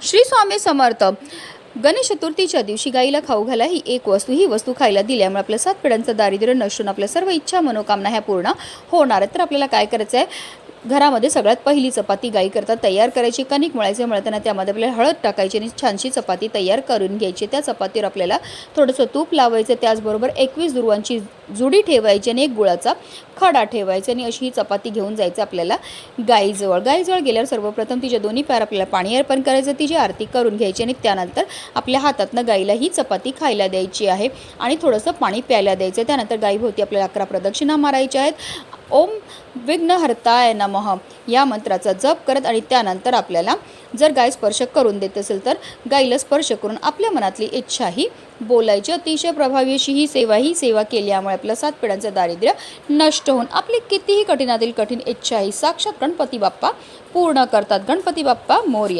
श्री स्वामी समर्थ. गणेश चतुर्थीच्या दिवशी गाईला खाऊ घाला ही एक वस्तू. ही वस्तू खायला दिल्यामुळे आपल्या 7 पिढ्यांचं दारिद्र्य नसून आपल्या सर्व इच्छा मनोकामना ह्या पूर्ण होणार आहेत. तर आपल्याला काय करायचं आहे, घरामध्ये सगळ्यात पहिली चपाती गाई करता तयार करायची. कणिक मळताना त्यामध्ये आपल्याला हळद टाकायची आणि छानशी चपाती तयार करून घ्यायची. त्या चपातीवर आपल्याला थोडंसं तूप लावायचं. त्याचबरोबर 21 दुर्वांची जुडी ठेवायची आणि एक गुळाचा खडा ठेवायचा आणि अशी ही चपाती घेऊन जायचं आपल्याला गाईजवळ. गेल्यावर सर्वप्रथम तिच्या दोन्ही पायावर आपल्याला पाणी अर्पण करायचं, तिची आरती करून घ्यायची आणि त्यानंतर आपल्या हातातनं गाईला ही चपाती खायला द्यायची आहे आणि थोडंसं पाणी प्यायला द्यायचं. त्यानंतर गाईभोवती आपल्याला 11 प्रदक्षिणा मारायच्या आहेत. ओम विघ्नहर्ताय नमः या मंत्राचा जप करत आणि त्यानंतर आपल्याला जर गाय स्पर्श करून देत असेल तर गाईला स्पर्श करून आपल्या मनातली इच्छाही बोलायची. अतिशय प्रभावी अशी ही सेवा केल्यामुळे आपलं 7 पिढ्यांचं दारिद्र्य नष्ट होऊन आपली कितीही कठीणातील कठीण इच्छाही साक्षात गणपती बाप्पा पूर्ण करतात. गणपती बाप्पा मोरया.